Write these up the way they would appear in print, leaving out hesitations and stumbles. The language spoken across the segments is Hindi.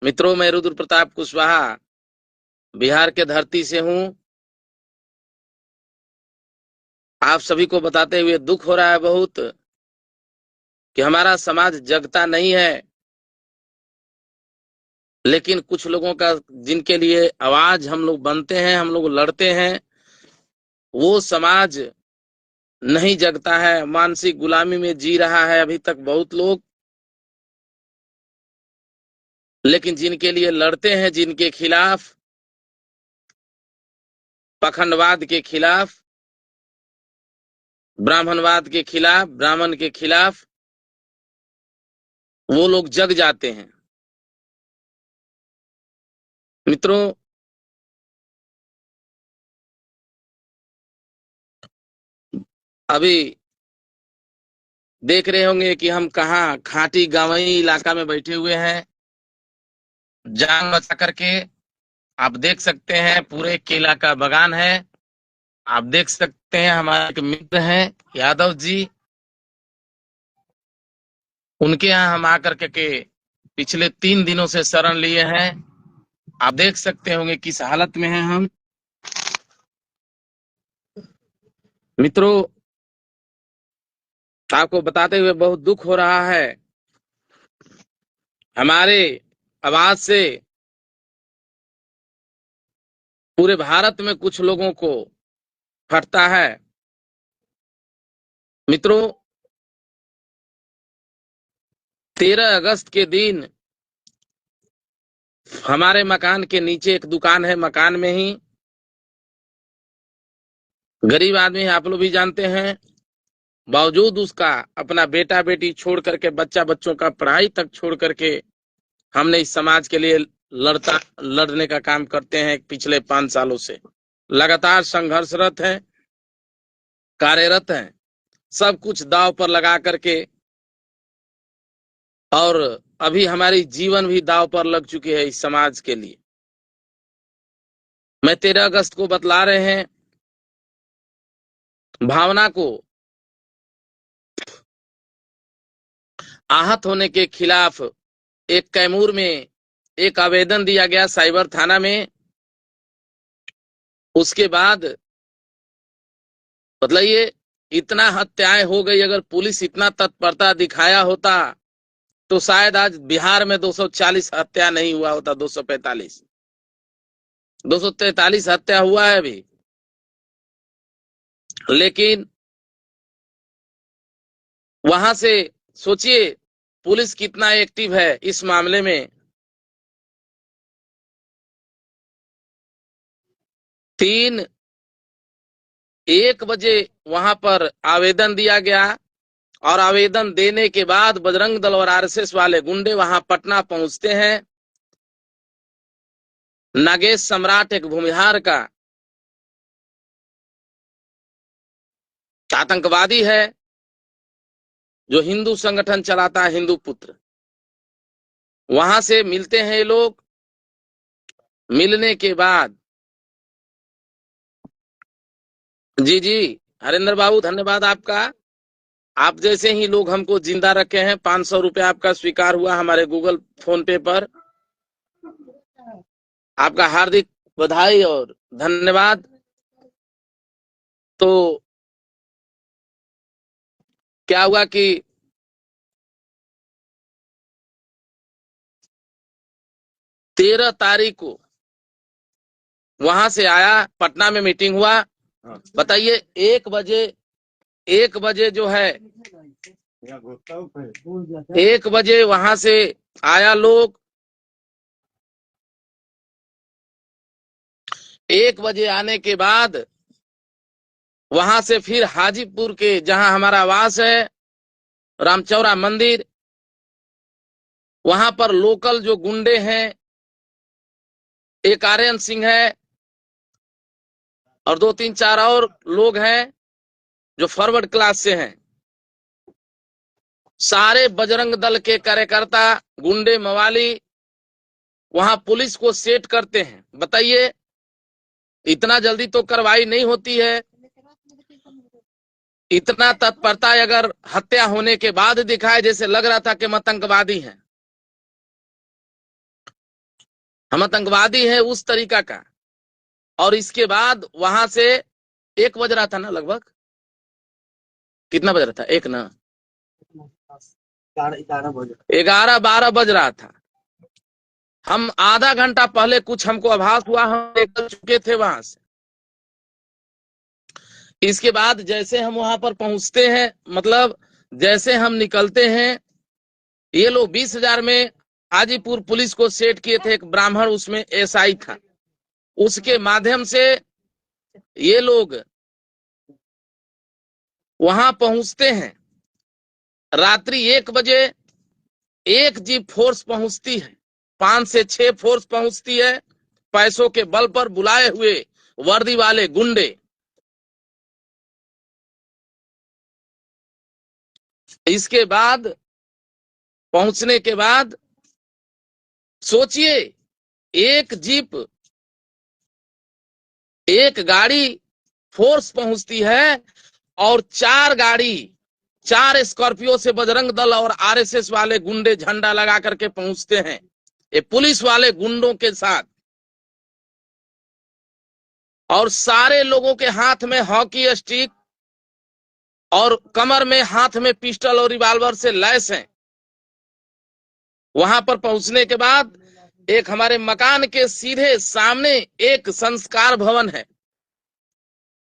मित्रों, मैं रुद्र प्रताप कुशवाहा बिहार के धरती से हूं। आप सभी को बताते हुए दुख हो रहा है बहुत कि हमारा समाज जगता नहीं है, लेकिन कुछ लोगों का जिनके लिए आवाज हम लोग बनते हैं, हम लोग लड़ते हैं, वो समाज नहीं जगता है, मानसिक गुलामी में जी रहा है अभी तक बहुत लोग। लेकिन जिनके लिए लड़ते हैं, जिनके खिलाफ, पखंडवाद के खिलाफ, ब्राह्मणवाद के खिलाफ, ब्राह्मण के खिलाफ, वो लोग जग जाते हैं। मित्रों, अभी देख रहे होंगे कि हम कहाँ खाटी गांवी इलाका में बैठे हुए हैं, जान बचा करके। आप देख सकते हैं पूरे केला का बागान है। आप देख सकते हैं हमारे एक मित्र हैं यादव जी, उनके यहाँ हम आकर के पिछले 3 दिनों से शरण लिए हैं। आप देख सकते होंगे किस हालत में हैं हम। मित्रों, आपको बताते हुए बहुत दुख हो रहा है। हमारे आवाज से पूरे भारत में कुछ लोगों को फटता है। मित्रों, 13 अगस्त के दिन हमारे मकान के नीचे एक दुकान है, मकान में ही गरीब आदमी है, आप लोग भी जानते हैं। बावजूद उसका अपना बेटा बेटी छोड़ करके, बच्चा बच्चों का पढ़ाई तक छोड़ करके हमने इस समाज के लिए लड़ने का काम करते हैं। पिछले 5 सालों से लगातार संघर्षरत हैं, कार्यरत हैं, सब कुछ दांव पर लगा करके। और अभी हमारी जीवन भी दांव पर लग चुकी है इस समाज के लिए। मैं 13 अगस्त को बतला रहे हैं, भावना को आहत होने के खिलाफ एक कैमूर में एक आवेदन दिया गया साइबर थाना में। उसके बाद मतलब ये इतना हत्याएं हो गई। अगर पुलिस इतना तत्परता दिखाया होता तो शायद आज बिहार में 240 हत्या नहीं हुआ होता। 243 हत्या हुआ है अभी। लेकिन वहां से सोचिए पुलिस कितना एक्टिव है इस मामले में। 1 बजे वहां पर आवेदन दिया गया और आवेदन देने के बाद बजरंग दल और आरएसएस वाले गुंडे वहां पटना पहुंचते हैं। नागेश सम्राट एक भूमिहार का आतंकवादी है जो हिंदू संगठन चलाता है, हिंदू पुत्र। वहां से मिलते हैं ये लोग। मिलने के बाद जी जी हरेंद्र बाबू, धन्यवाद आपका। आप जैसे ही लोग हमको जिंदा रखे हैं। 500 रुपया आपका स्वीकार हुआ हमारे गूगल फोन पे पर। आपका हार्दिक बधाई और धन्यवाद। तो क्या हुआ कि 13 तारीख को वहां से आया, पटना में मीटिंग हुआ। बताइए 1 बजे जो है 1 बजे वहां से आया लोग। 1 बजे आने के बाद वहां से फिर हाजीपुर के जहां हमारा आवास है, रामचौरा मंदिर, वहां पर लोकल जो गुंडे हैं, एक आर्यन सिंह है और 2-3-4 और लोग हैं जो फॉरवर्ड क्लास से हैं। सारे बजरंग दल के कार्यकर्ता, गुंडे, मवाली वहां पुलिस को सेट करते हैं। बताइए इतना जल्दी तो कार्रवाई नहीं होती है। इतना तत्परता अगर हत्या होने के बाद दिखाए, जैसे लग रहा था कि आतंकवादी हैं। हम आतंकवादी हैं उस तरीका का। और इसके बाद वहां से 1 बज रहा था ना, लगभग कितना बज रहा था, 1 ना 11-12 बज रहा था। हम आधा घंटा पहले कुछ हमको आभास हुआ, हम निकल चुके थे वहां से। इसके बाद जैसे हम वहां पर पहुंचते हैं, मतलब जैसे हम निकलते हैं, ये लोग 20,000 में हाजीपुर पुलिस को सेट किए थे, एक ब्राह्मण उसमें एसआई था, उसके माध्यम से ये लोग वहां पहुंचते हैं। रात्रि 1 बजे एक जीप फोर्स पहुंचती है, 5 से 6 फोर्स पहुंचती है, पैसों के बल पर बुलाए हुए वर्दी वाले गुंडे। इसके बाद पहुंचने के बाद सोचिए, एक जीप, एक गाड़ी फोर्स पहुंचती है और 4 गाड़ी, 4 स्कॉर्पियो से बजरंग दल और आरएसएस वाले गुंडे झंडा लगा करके पहुंचते हैं, ये पुलिस वाले गुंडों के साथ। और सारे लोगों के हाथ में हॉकी स्टिक और कमर में, हाथ में पिस्टल और रिवॉल्वर से लैस हैं। वहां पर पहुंचने के बाद एक हमारे मकान के सीधे सामने एक संस्कार भवन है,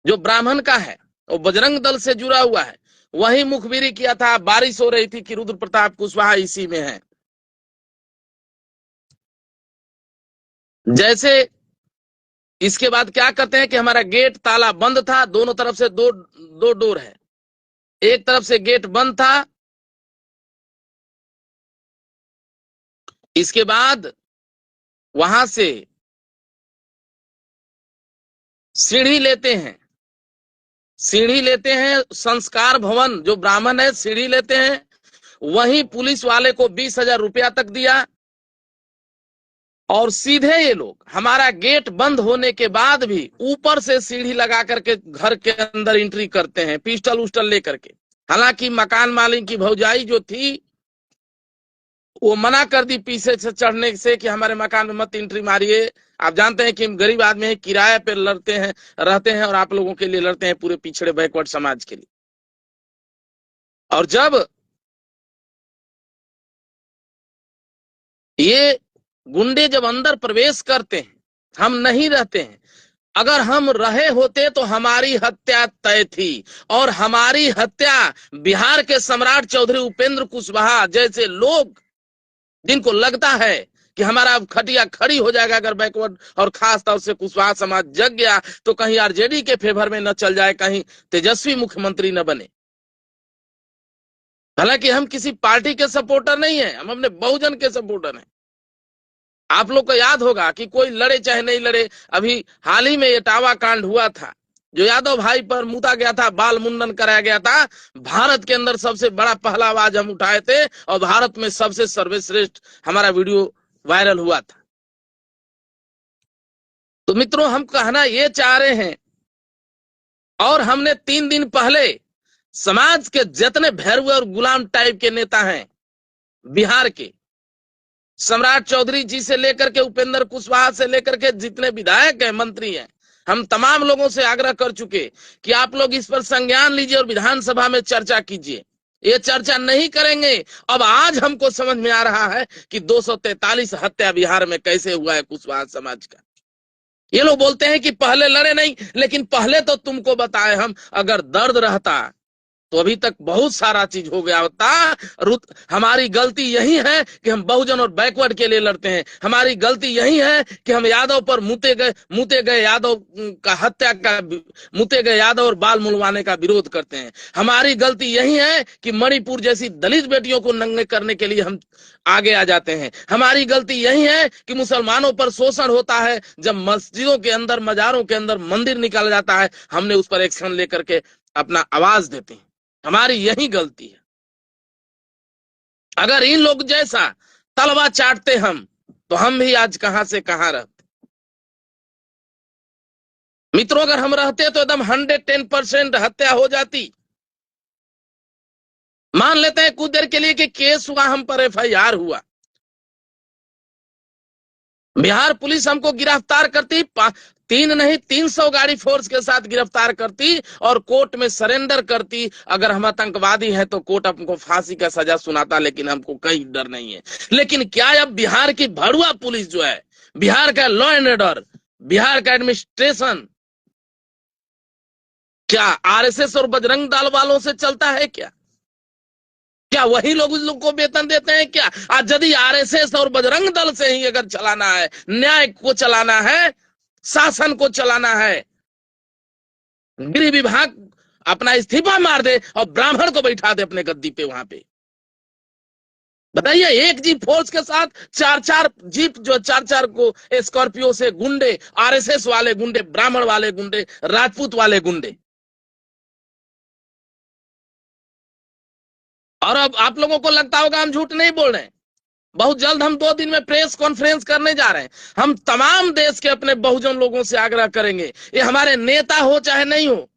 जो ब्राह्मण का है, वो बजरंग दल से जुड़ा हुआ है। वही मुखबिरी किया था, बारिश हो रही थी कि रुद्र प्रताप कुशवाहा इसी में है। जैसे इसके बाद क्या करते हैं कि हमारा गेट ताला बंद था, दोनों तरफ से दो डोर है, एक तरफ से गेट बंद था। इसके बाद वहां से सीढ़ी लेते हैं, सीढ़ी लेते हैं, संस्कार भवन जो ब्राह्मण है सीढ़ी लेते हैं। वहीं पुलिस वाले को 20,000 रुपया तक दिया और सीधे ये लोग हमारा गेट बंद होने के बाद भी ऊपर से सीढ़ी लगा करके घर के अंदर एंट्री करते हैं, पिस्टल उस्टल लेकर के। हालांकि मकान मालिक की भौजाई जो थी वो मना कर दी पीछे से चढ़ने से कि हमारे मकान में मत एंट्री मारिए। आप जानते हैं कि हम गरीब आदमी हैं, किराए पे लड़ते हैं, रहते हैं, और आप लोगों के लिए लड़ते हैं, पूरे पिछड़े बैकवर्ड समाज के लिए। और जब ये गुंडे जब अंदर प्रवेश करते हैं, हम नहीं रहते हैं, अगर हम रहे होते तो हमारी हत्या तय थी। और हमारी हत्या बिहार के सम्राट चौधरी उपेंद्र कुशवाहा जैसे लोग, जिनको लगता है कि हमारा खटिया खड़ी हो जाएगा अगर बैकवर्ड और खास तौर से कुशवाहा समाज जग गया तो कहीं आरजेडी के फेवर में न चल जाए, कहीं तेजस्वी मुख्यमंत्री न बने। हालांकि हम किसी पार्टी के सपोर्टर नहीं है, हम अपने बहुजन के सपोर्टर हैं। आप लोग को याद होगा कि कोई लड़े चाहे नहीं लड़े, अभी हाल ही में इटावा कांड हुआ था, जो यादव भाई पर मुता गया था, बाल मुंडन कराया गया था। भारत के अंदर सबसे बड़ा पहला आवाज हम उठाए थे और भारत में सबसे सर्वश्रेष्ठ हमारा वीडियो वायरल हुआ था। तो मित्रों, हम कहना ये चाह रहे हैं, और हमने 3 दिन पहले समाज के जितने भैरव और गुलाम टाइप के नेता हैं बिहार के, सम्राट चौधरी जी से लेकर के उपेंद्र कुशवाहा से लेकर के जितने विधायक हैं, मंत्री हैं, हम तमाम लोगों से आग्रह कर चुके कि आप लोग इस पर संज्ञान लीजिए और विधानसभा में चर्चा कीजिए। ये चर्चा नहीं करेंगे। अब आज हमको समझ में आ रहा है कि 243 हत्या बिहार में कैसे हुआ है कुशवाहा समाज का। ये लोग बोलते हैं कि पहले लड़े नहीं, लेकिन पहले तो तुमको बताए हम, अगर दर्द रहता तो अभी तक बहुत सारा चीज हो गया होता। हमारी गलती यही है कि हम बहुजन और बैकवर्ड के लिए लड़ते हैं। हमारी गलती यही है कि हम यादव पर मुते गए यादव का हत्या का, मुते गए यादव और बाल मुलवाने का विरोध करते हैं। हमारी गलती यही है कि मणिपुर जैसी दलित बेटियों को नंगे करने के लिए हम आगे आ जाते हैं। हमारी गलती यही है कि मुसलमानों पर शोषण होता है, जब मस्जिदों के अंदर, मजारों के अंदर मंदिर निकाला जाता है, हमने उस पर एक्शन लेकर के अपना आवाज देते हैं। हमारी यही गलती है। अगर इन लोग जैसा तलवा चाटते हम, तो हम भी आज कहां से कहां रहते। मित्रों, अगर हम रहते तो एकदम 110% हत्या हो जाती। मान लेते हैं कुछ देर के लिए कि केस हुआ, हम पर FIR हुआ, बिहार पुलिस हमको गिरफ्तार करती, 3 नहीं 300 गाड़ी फोर्स के साथ गिरफ्तार करती और कोर्ट में सरेंडर करती। अगर हम आतंकवादी हैं तो कोर्ट हमको फांसी का सजा सुनाता, लेकिन हमको कहीं डर नहीं है। लेकिन क्या अब बिहार की भड़ुआ पुलिस जो है, बिहार का लॉ एंड ऑर्डर, बिहार का एडमिनिस्ट्रेशन, क्या आरएसएस और बजरंग दल वालों से चलता है क्या? क्या वही लोग उस लोग को वेतन देते हैं क्या? आज यदि आरएसएस और बजरंग दल से ही अगर चलाना है, न्याय को चलाना है, शासन को चलाना है, गृह विभाग अपना इस्तीफा मार दे और ब्राह्मण को बैठा दे अपने गद्दी पे, वहां पे बताइए, एक जीप फोर्स के साथ 4-4 जीप, जो 4-4 को स्कॉर्पियो से गुंडे, आरएसएस वाले गुंडे, ब्राह्मण वाले गुंडे, राजपूत वाले गुंडे। और अब आप लोगों को लगता होगा हम झूठ नहीं बोल रहे हैं। बहुत जल्द हम 2 दिन में प्रेस कॉन्फ्रेंस करने जा रहे हैं। हम तमाम देश के अपने बहुजन लोगों से आग्रह करेंगे, ये हमारे नेता हो चाहे नहीं हो,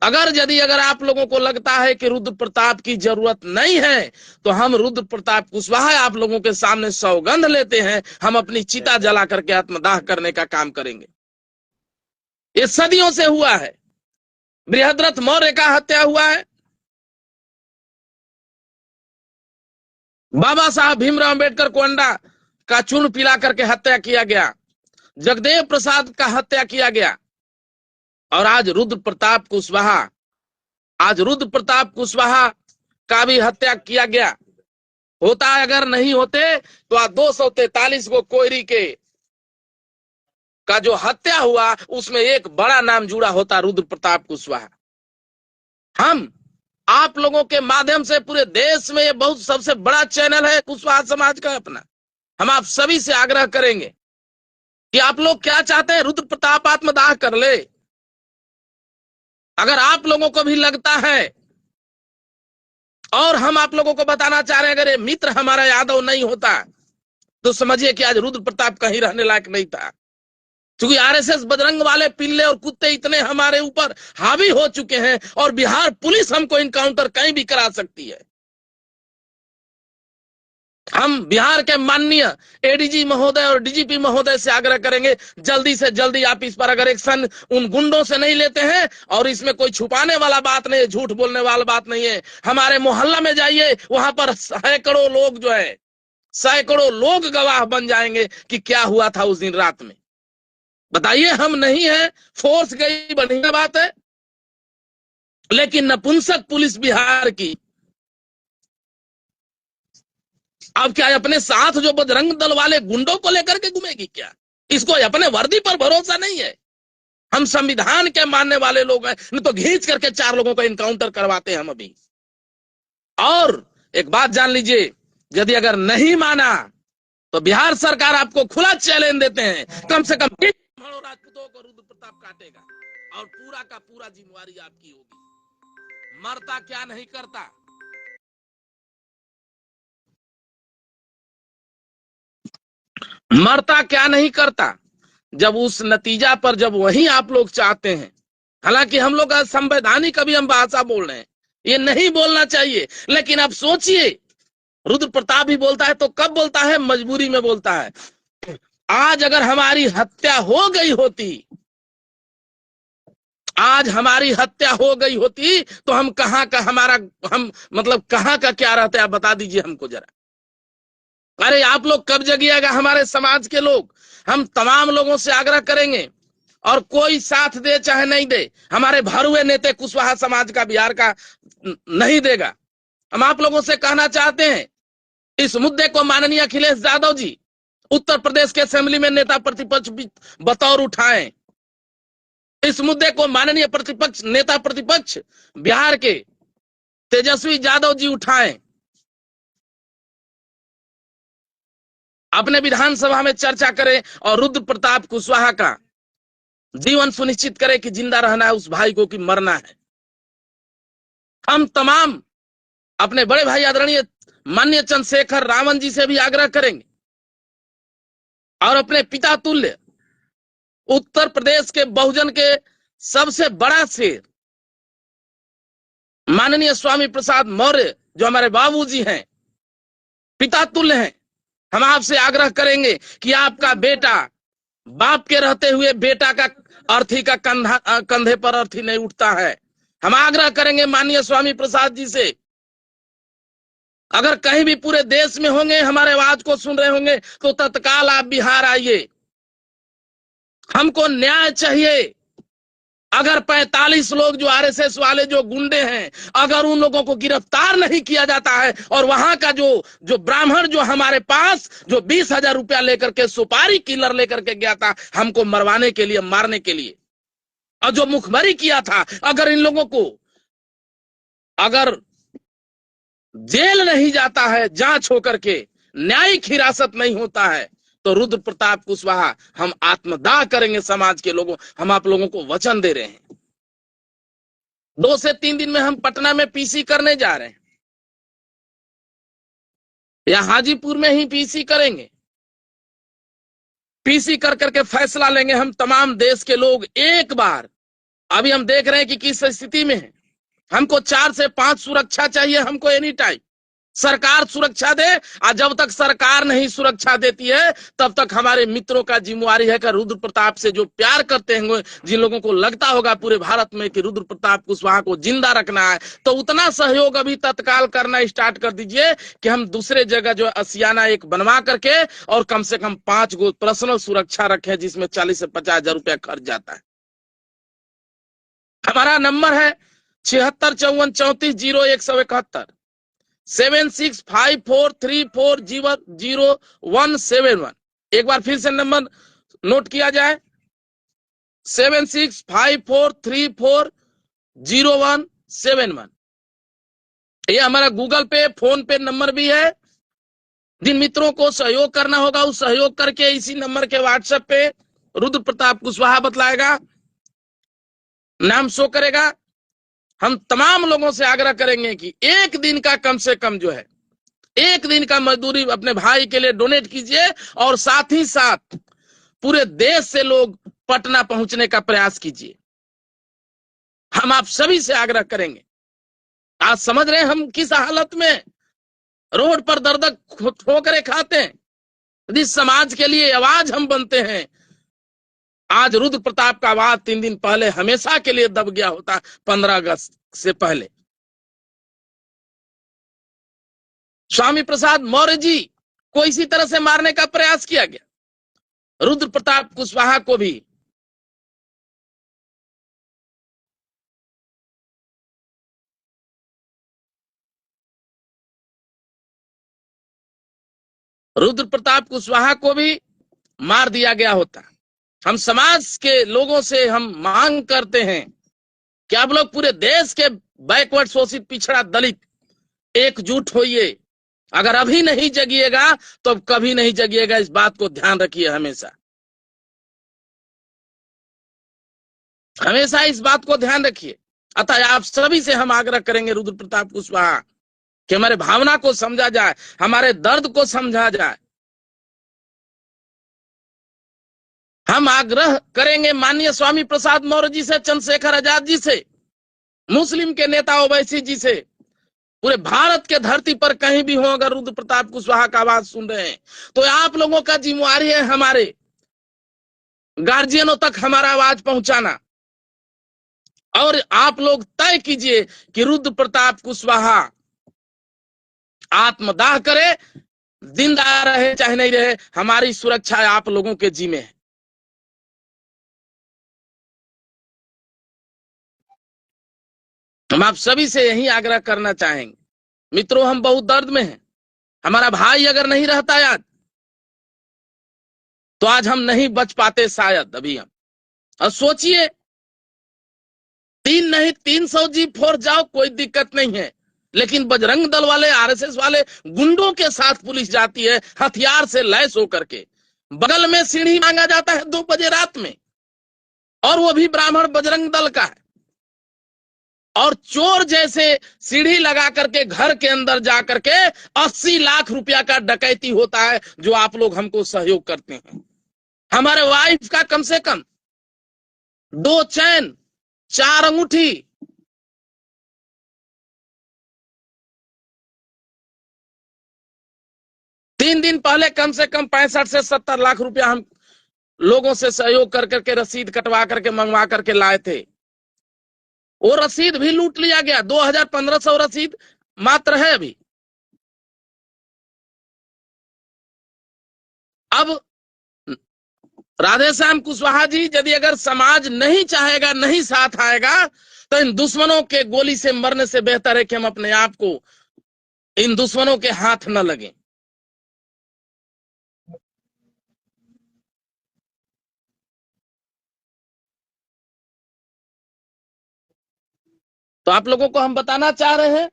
अगर आप लोगों को लगता है कि रुद्र प्रताप की जरूरत नहीं है, तो हम रुद्र प्रताप कुशवाहा आप लोगों के सामने सौगंध लेते हैं, हम अपनी चिता जला करके आत्मदाह करने का काम करेंगे। ये सदियों से हुआ है। बृहद्रथ मौर्य का हत्या हुआ है, बाबा साहब भीमराव अम्बेडकर को अंडा का चूर्ण पिला करके हत्या किया गया, जगदेव प्रसाद का हत्या किया गया, और आज रुद्र प्रताप कुशवाहा का भी हत्या किया गया। होता है, अगर नहीं होते तो आज 243 को कोयरी के का जो हत्या हुआ, उसमें एक बड़ा नाम जुड़ा होता, रुद्र प्रताप कुशवाहा। हम आप लोगों के माध्यम से पूरे देश में ये बहुत सबसे बड़ा चैनल है कुशवाहा समाज का अपना, हम आप सभी से आग्रह करेंगे कि आप लोग क्या चाहते हैं, रुद्र प्रताप आत्मदाह कर ले। अगर आप लोगों को भी लगता है, और हम आप लोगों को बताना चाह रहे हैं, अगर ये मित्र हमारा यादव नहीं होता तो समझिए कि आज रुद्र प्रताप कहीं रहने लायक नहीं था। क्योंकि आरएसएस, बजरंग वाले पिल्ले और कुत्ते इतने हमारे ऊपर हावी हो चुके हैं, और बिहार पुलिस हमको इनकाउंटर कहीं भी करा सकती है। हम बिहार के माननीय एडीजी महोदय और डीजीपी महोदय से आग्रह करेंगे, जल्दी से जल्दी आप इस पर अगर एक्शन उन गुंडों से नहीं लेते हैं, और इसमें कोई छुपाने वाला बात नहीं है, झूठ बोलने वाला बात नहीं है, हमारे मोहल्ला में जाइए, वहां पर सैकड़ों लोग जो है, सैकड़ों लोग गवाह बन जाएंगे कि क्या हुआ था उस दिन रात में। बताइए, हम नहीं है, फोर्स गई बढ़िया बात है, लेकिन नपुंसक पुलिस बिहार की अब क्या अपने साथ जो बजरंग दल वाले गुंडों को लेकर के घूमेगी क्या? इसको अपने वर्दी पर भरोसा नहीं है। हम संविधान के मानने वाले लोग हैं, नहीं तो घींच करके 4 लोगों को इनकाउंटर करवाते हैं हम अभी। और एक बात जान लीजिए, यदि अगर नहीं माना तो बिहार सरकार आपको खुला चैलेंज देते हैं, कम से कम राजपूतों को रुद्र प्रताप काटेगा, और पूरा का पूरा जिम्मेवारी आपकी होगी। मरता क्या नहीं करता, मरता क्या नहीं करता। जब उस नतीजा पर जब वही आप लोग चाहते हैं, हालांकि हम लोग संवैधानिक अभी हम भाषा बोल रहे हैं, ये नहीं बोलना चाहिए, लेकिन आप सोचिए, रुद्र प्रताप भी बोलता है तो कब बोलता है? मजबूरी में बोलता है। आज अगर हमारी हत्या हो गई होती, आज हमारी हत्या हो गई होती तो हम कहां का, हम मतलब कहां का क्या रहता है, आप बता दीजिए हमको जरा। अरे आप लोग कब जगिएगा, हमारे समाज के लोग? हम तमाम लोगों से आग्रह करेंगे, और कोई साथ दे चाहे नहीं दे, हमारे भरुए नेता कुशवाहा समाज का, बिहार का नहीं देगा। हम आप लोगों से कहना चाहते हैं, इस मुद्दे को माननीय अखिलेश यादव जी उत्तर प्रदेश के असेंबली में नेता प्रतिपक्ष बतौर उठाएं। इस मुद्दे को माननीय नेता प्रतिपक्ष बिहार के तेजस्वी यादव जी उठाएं, अपने विधानसभा में चर्चा करें, और रुद्र प्रताप कुशवाहा का जीवन सुनिश्चित करें कि जिंदा रहना है उस भाई को कि मरना है। हम तमाम अपने बड़े भाई आदरणीय माननीय चंद्रशेखर रावण जी से भी आग्रह करेंगे, और अपने पिता तुल्य उत्तर प्रदेश के बहुजन के सबसे बड़ा शेर माननीय स्वामी प्रसाद मौर्य, जो हमारे बाबूजी हैं, पिता तुल्य हैं, हम आपसे आग्रह करेंगे कि आपका बेटा बाप के रहते हुए बेटा का अर्थी का कंधे पर अर्थी नहीं उठता है। हम आग्रह करेंगे माननीय स्वामी प्रसाद जी से, अगर कहीं भी पूरे देश में होंगे, हमारे आवाज को सुन रहे होंगे, तो तत्काल आप बिहार आइए। हमको न्याय चाहिए। अगर 45 लोग जो आरएसएस वाले जो गुंडे हैं, अगर उन लोगों को गिरफ्तार नहीं किया जाता है, और वहां का जो ब्राह्मण जो हमारे पास जो 20,000 रुपया लेकर के सुपारी किलर लेकर के गया था हमको मरवाने के लिए, मारने के लिए, और जो मुखबरी किया था, अगर इन लोगों को अगर जेल नहीं जाता है, जांच होकर के न्यायिक हिरासत नहीं होता है, तो रुद्र प्रताप कुशवाहा हम आत्मदाह करेंगे समाज के लोगों। हम आप लोगों को वचन दे रहे हैं। 2 से 3 दिन में हम पटना में पीसी करने जा रहे हैं, या हाजीपुर में ही पीसी करेंगे। पीसी कर करके फैसला लेंगे हम तमाम देश के लोग एक बार। अभी हम देख रहे हैं कि किस स्थिति में है। हमको 4 से 5 सुरक्षा चाहिए, हमको एनी टाइम। सरकार सुरक्षा दे, और जब तक सरकार नहीं सुरक्षा देती है, तब तक हमारे मित्रों का जिम्मेवारी है कि रुद्र प्रताप से जो प्यार करते हैं, जिन लोगों को लगता होगा पूरे भारत में कि रुद्र प्रताप कुशवाहा को जिंदा रखना है, तो उतना सहयोग अभी तत्काल करना स्टार्ट कर दीजिए कि हम दूसरे जगह जो असियाना एक बनवा करके और कम से कम 5 गो पर्सनल सुरक्षा रखें, जिसमें 40 से 50,000 रुपया खर्च जाता है। हमारा नंबर है 7654340171, 7654340171। एक बार फिर से नंबर नोट किया जाए, 7654340171। ये हमारा गूगल पे, फोन पे नंबर भी है। जिन मित्रों को सहयोग करना होगा, उस सहयोग करके इसी नंबर के व्हाट्सएप पे रुद्र प्रताप कुशवाहा बतलाएगा, नाम शो करेगा। हम तमाम लोगों से आग्रह करेंगे कि एक दिन का कम से कम जो है, एक दिन का मजदूरी अपने भाई के लिए डोनेट कीजिए, और साथ ही साथ पूरे देश से लोग पटना पहुंचने का प्रयास कीजिए। हम आप सभी से आग्रह करेंगे। आज समझ रहे हैं हम किस हालत में रोड पर दर्द ठोकरे खाते हैं, जिस समाज के लिए आवाज हम बनते हैं। आज रुद्र प्रताप का आवाज 3 दिन पहले हमेशा के लिए दब गया होता, 15 अगस्त से पहले। स्वामी प्रसाद मौर्य जी को इसी तरह से मारने का प्रयास किया गया, रुद्र प्रताप कुशवाहा को भी। रुद्र प्रताप कुशवाहा को भी मार दिया गया होता। हम समाज के लोगों से हम मांग करते हैं कि आप लोग पूरे देश के बैकवर्ड, शोषित, पिछड़ा, दलित एकजुट होइए। अगर अभी नहीं जगिएगा तो कभी नहीं जगिएगा, इस बात को ध्यान रखिए। हमेशा हमेशा इस बात को ध्यान रखिए। अतः आप सभी से हम आग्रह करेंगे, रुद्र प्रताप कुशवाहा, कि हमारे भावना को समझा जाए, हमारे दर्द को समझा जाए। हम आग्रह करेंगे माननीय स्वामी प्रसाद मौर्य जी से, चंद्रशेखर आजाद जी से, मुस्लिम के नेता ओवैसी जी से, पूरे भारत के धरती पर कहीं भी हो, अगर रुद्र प्रताप कुशवाहा का आवाज सुन रहे हैं, तो आप लोगों का जिम्मेवारी है हमारे गार्जियनों तक हमारा आवाज पहुंचाना। और आप लोग तय कीजिए कि रुद्र प्रताप कुशवाहा आत्मदाह करे, जिंदा रहे चाहे नहीं रहे, हमारी सुरक्षा आप लोगों के जिम्मे है। हम आप सभी से यही आग्रह करना चाहेंगे। मित्रों, हम बहुत दर्द में हैं। हमारा भाई अगर नहीं रहता आज, तो आज हम नहीं बच पाते शायद अभी हम। और सोचिए, 3 नहीं 300 जीप फोर्स जाओ, कोई दिक्कत नहीं है, लेकिन बजरंग दल वाले, आरएसएस वाले गुंडों के साथ पुलिस जाती है हथियार से लैस होकर के। बगल में सीढ़ी मांगा जाता है 2 बजे रात में, और वो भी ब्राह्मण बजरंग दल का है। और चोर जैसे सीढ़ी लगा करके घर के अंदर जा करके 80 लाख रुपया का डकैती होता है, जो आप लोग हमको सहयोग करते हैं। हमारे वाइफ का कम से कम 2 चैन, 4 अंगूठी, 3 दिन पहले कम से कम 65 से 70 लाख रुपया हम लोगों से सहयोग कर करके रसीद कटवा करके मंगवा करके लाए थे। वो रसीद भी लूट लिया गया। 2500 रसीद मात्र है अभी। अब राधेश्याम कुशवाहा जी, यदि अगर समाज नहीं चाहेगा, नहीं साथ आएगा, तो इन दुश्मनों के गोली से मरने से बेहतर है कि हम अपने आप को इन दुश्मनों के हाथ न लगे। तो आप लोगों को हम बताना चाह रहे हैं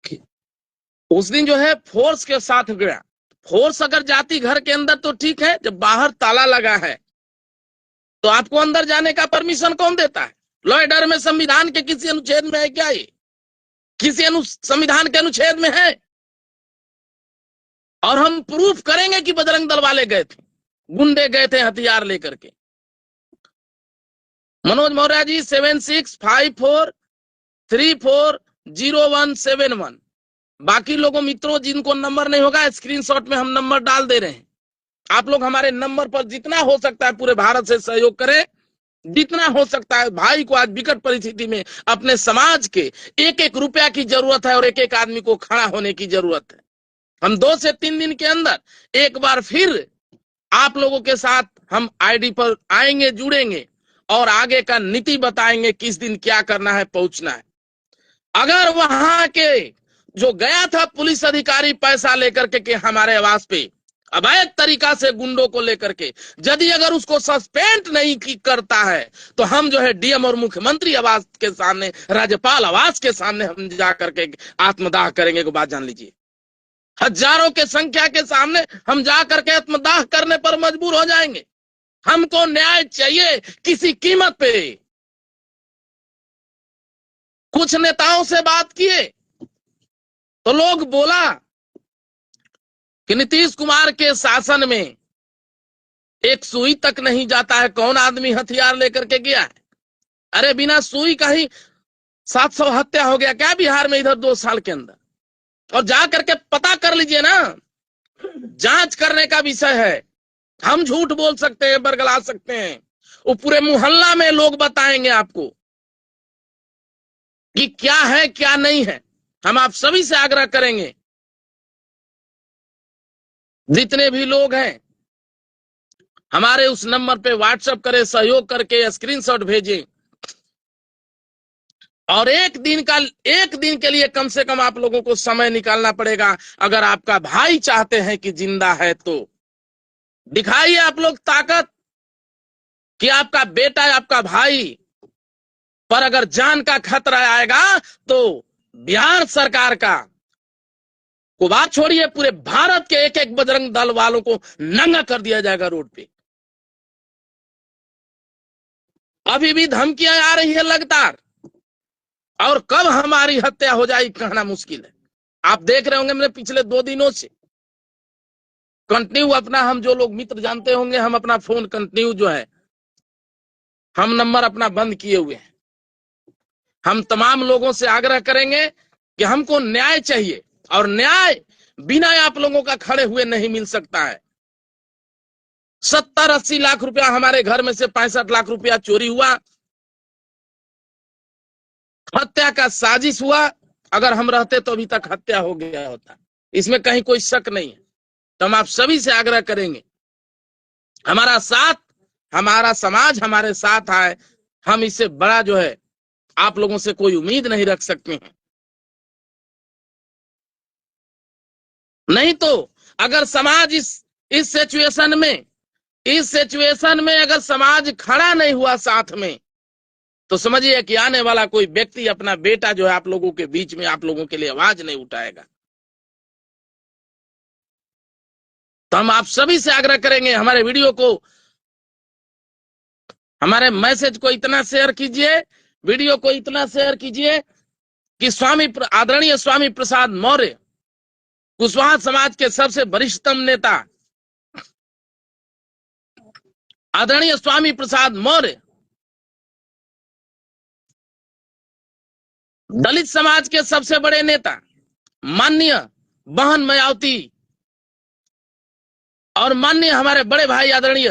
कि उस दिन जो है फोर्स के साथ गया। फोर्स अगर जाती घर के अंदर तो ठीक है, जब बाहर ताला लगा है तो आपको अंदर जाने का परमिशन कौन देता है? लॉ एंड ऑर्डर में संविधान के किसी अनुच्छेद में है क्या? ये किसी संविधान के अनुच्छेद में है? और हम प्रूफ करेंगे कि बजरंग दल वाले गए थे, गुंडे गए थे हथियार लेकर के। मनोज मौर्य जी 7654340171। बाकी लोगों मित्रों जिनको नंबर नहीं होगा, स्क्रीनशॉट में हम नंबर डाल दे रहे हैं। आप लोग हमारे नंबर पर जितना हो सकता है पूरे भारत से सहयोग करें, जितना हो सकता है। भाई को आज विकट परिस्थिति में अपने समाज के एक एक रुपया की जरूरत है और एक एक आदमी को खड़ा होने की जरूरत है। हम 2 से 3 दिन के अंदर एक बार फिर आप लोगों के साथ हम आईडी पर आएंगे, जुड़ेंगे और आगे का नीति बताएंगे, किस दिन क्या करना है, पहुंचना है। अगर वहां के जो गया था पुलिस अधिकारी पैसा लेकर के हमारे आवास पे अवैध तरीका से गुंडों को लेकर के, यदि अगर उसको सस्पेंड नहीं करता है तो हम जो है डीएम और मुख्यमंत्री आवास के सामने, राज्यपाल आवास के सामने हम जाकर के आत्मदाह करेंगे। को बात जान लीजिए, हजारों के संख्या के सामने हम जाकर के आत्मदाह करने पर मजबूर हो जाएंगे। हमको न्याय चाहिए किसी कीमत पे। कुछ नेताओं से बात किए तो लोग बोला कि नीतीश कुमार के शासन में एक सुई तक नहीं जाता है, कौन आदमी हथियार लेकर के गया है? अरे बिना सुई का ही 700 हत्या हो गया क्या बिहार में इधर 2 साल के अंदर? और जा करके पता कर लीजिए ना, जांच करने का विषय है। हम झूठ बोल सकते हैं, बरगला सकते हैं, वो पूरे मोहल्ला में लोग बताएंगे आपको कि क्या है क्या नहीं है। हम आप सभी से आग्रह करेंगे, जितने भी लोग हैं हमारे उस नंबर पे व्हाट्सएप करें, सहयोग करके स्क्रीनशॉट भेजें। और एक दिन के लिए कम से कम आप लोगों को समय निकालना पड़ेगा। अगर आपका भाई चाहते हैं कि जिंदा है तो दिखाइए आप लोग ताकत कि आपका बेटा, आपका भाई पर अगर जान का खतरा आएगा तो बिहार सरकार का को बात छोड़िए, पूरे भारत के एक एक बजरंग दल वालों को नंगा कर दिया जाएगा रोड पे। अभी भी धमकियां आ रही है लगातार, और कब हमारी हत्या हो जाएगी कहना मुश्किल है। आप देख रहे होंगे मेरे पिछले 2 दिनों से कंटिन्यू अपना, हम जो लोग मित्र जानते होंगे, हम अपना फोन कंटिन्यू जो है हम नंबर अपना बंद किए हुए हैं। हम तमाम लोगों से आग्रह करेंगे कि हमको न्याय चाहिए, और न्याय बिना आप लोगों का खड़े हुए नहीं मिल सकता है। 70-80 लाख रुपया हमारे घर में से 65 लाख रुपया चोरी हुआ, हत्या का साजिश हुआ। अगर हम रहते तो अभी तक हत्या हो गया होता, इसमें कहीं कोई शक नहीं है। तो हम आप सभी से आग्रह करेंगे, हमारा साथ, हमारा समाज हमारे साथ आए। हम इससे बड़ा जो है आप लोगों से कोई उम्मीद नहीं रख सकते हैं। नहीं तो अगर समाज इस सिचुएशन में अगर समाज खड़ा नहीं हुआ साथ में, तो समझिए कि आने वाला कोई व्यक्ति, अपना बेटा जो है आप लोगों के बीच में आप लोगों के लिए आवाज नहीं उठाएगा। तो हम आप सभी से आग्रह करेंगे, हमारे वीडियो को, हमारे मैसेज को इतना शेयर कीजिए, वीडियो को इतना शेयर कीजिए कि आदरणीय स्वामी प्रसाद मौर्य, कुशवाहा समाज के सबसे वरिष्ठतम नेता आदरणीय स्वामी प्रसाद मौर्य, दलित समाज के सबसे बड़े नेता माननीय बहन मायावती और माननीय हमारे बड़े भाई आदरणीय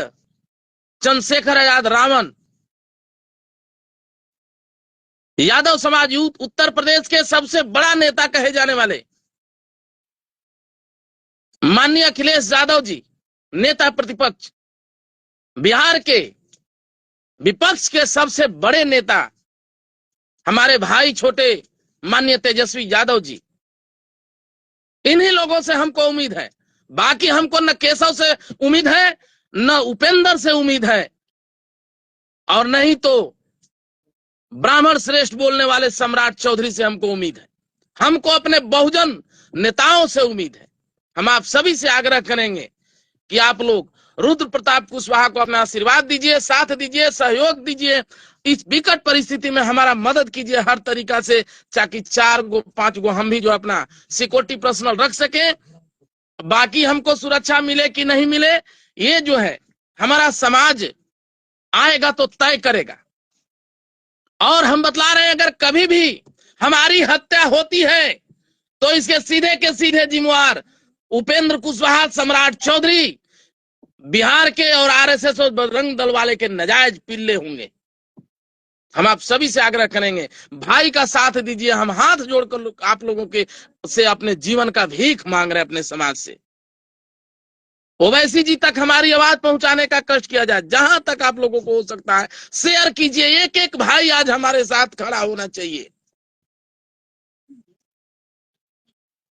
चंद्रशेखर आजाद रावण, यादव समाज यूथ उत्तर प्रदेश के सबसे बड़ा नेता कहे जाने वाले माननीय अखिलेश यादव जी, नेता प्रतिपक्ष, बिहार के विपक्ष के सबसे बड़े नेता हमारे भाई छोटे माननीय तेजस्वी यादव जी, इन्हीं लोगों से हमको उम्मीद है। बाकी हमको न केशव से उम्मीद है, न उपेंद्र से उम्मीद है, और नहीं तो ब्राह्मण श्रेष्ठ बोलने वाले सम्राट चौधरी से हमको उम्मीद है। हमको अपने बहुजन नेताओं से उम्मीद है। हम आप सभी से आग्रह करेंगे कि आप लोग रुद्र प्रताप कुशवाहा को अपना आशीर्वाद दीजिए, साथ दीजिए, सहयोग दीजिए। इस विकट परिस्थिति में हमारा मदद कीजिए हर तरीका से, ताकि 4-5 गो हम भी जो अपना सिक्योरिटी पर्सनल रख सके। बाकी हमको सुरक्षा मिले कि नहीं मिले, ये जो है हमारा समाज आएगा तो तय करेगा। और हम बतला रहे हैं, अगर कभी भी हमारी हत्या होती है तो इसके सीधे के सीधे जिम्मेवार उपेंद्र कुशवाहा, सम्राट चौधरी, बिहार के और आरएसएस और बजरंग दल वाले के नाजायज पिल्ले होंगे। हम आप सभी से आग्रह करेंगे, भाई का साथ दीजिए। हम हाथ जोड़कर आप लोगों के से अपने जीवन का भीख मांग रहे हैं अपने समाज से। ओवैसी जी तक हमारी आवाज पहुंचाने का कष्ट किया जाए, जहां तक आप लोगों को हो सकता है शेयर कीजिए। एक एक भाई आज हमारे साथ खड़ा होना चाहिए।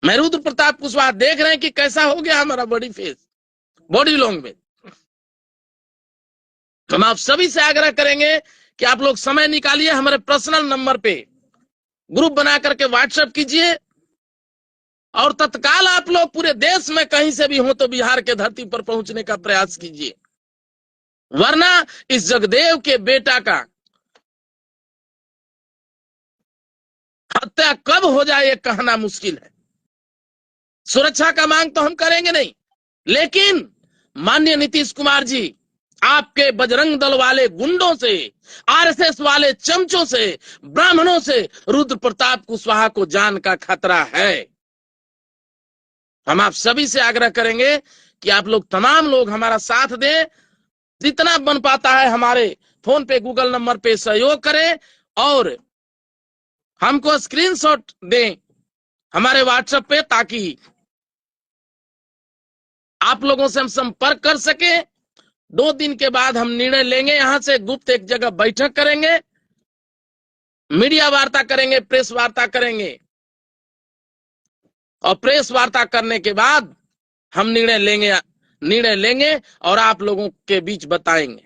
मैं रुद्र प्रताप कुशवाहा देख रहे हैं कि कैसा हो गया हमारा बॉडी फेस, बॉडी लैंग्वेज। हम आप सभी से आग्रह करेंगे कि आप लोग समय निकालिए, हमारे पर्सनल नंबर पे ग्रुप बना करके व्हाट्सएप कीजिए, और तत्काल आप लोग पूरे देश में कहीं से भी हो तो बिहार के धरती पर पहुंचने का प्रयास कीजिए। वरना इस जगदेव के बेटा का हत्या कब हो जाए ये कहना मुश्किल है। सुरक्षा का मांग तो हम करेंगे नहीं, लेकिन माननीय नीतीश कुमार जी, आपके बजरंग दल वाले गुंडों से, आरएसएस वाले चमचों से, ब्राह्मणों से रुद्र प्रताप कुशवाहा को जान का खतरा है। हम आप सभी से आग्रह करेंगे कि आप लोग तमाम लोग हमारा साथ दें, जितना बन पाता है हमारे फोन पे, गूगल नंबर पे सहयोग करें, और हमको स्क्रीनशॉट दें हमारे व्हाट्सएप पे, ताकि आप लोगों से हम संपर्क कर सके। 2 दिन के बाद हम निर्णय लेंगे, यहां से गुप्त एक जगह बैठक करेंगे, मीडिया वार्ता करेंगे, प्रेस वार्ता करेंगे, और प्रेस वार्ता करने के बाद हम निर्णय लेंगे और आप लोगों के बीच बताएंगे।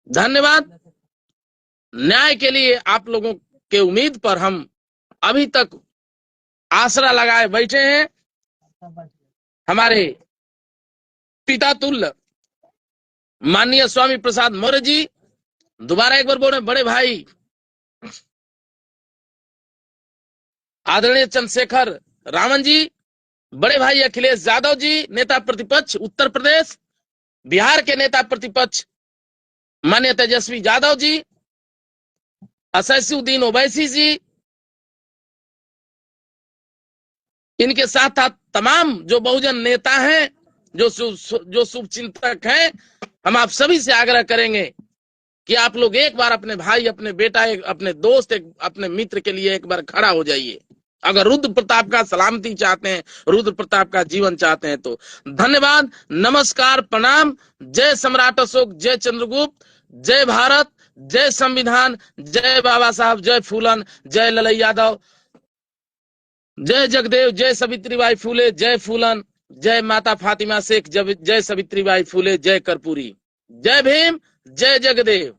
धन्यवाद। न्याय के लिए आप लोगों के उम्मीद पर हम अभी तक आसरा लगाए बैठे हैं। हमारे पिता तुल्य माननीय स्वामी प्रसाद मौर्य जी, दोबारा एक बार बोले, बड़े भाई आदरणीय चंद्रशेखर रावण जी, बड़े भाई अखिलेश यादव जी, नेता प्रतिपक्ष उत्तर प्रदेश, बिहार के नेता प्रतिपक्ष माननीय तेजस्वी यादव जी, असदुद्दीन ओवैसी जी, इनके साथ साथ तमाम जो बहुजन नेता हैं, जो शुभ चिंतक हैं, हम आप सभी से आग्रह करेंगे कि आप लोग एक बार अपने भाई, अपने बेटा, अपने दोस्त, अपने मित्र के लिए एक बार खड़ा हो जाइए। अगर रुद्र प्रताप का सलामती चाहते हैं, रुद्र प्रताप का जीवन चाहते हैं तो। धन्यवाद, नमस्कार, प्रणाम। जय सम्राट अशोक, जय चंद्रगुप्त, जय भारत, जय संविधान, जय बाबा साहब, जय फूलन, जय ललई यादव, जय जगदेव, जय सावित्रीबाई फूले, जय फूलन, जय माता फातिमा शेख, जय सावित्रीबाई फूले, जय कर्पूरी, जय भीम, जय जगदेव।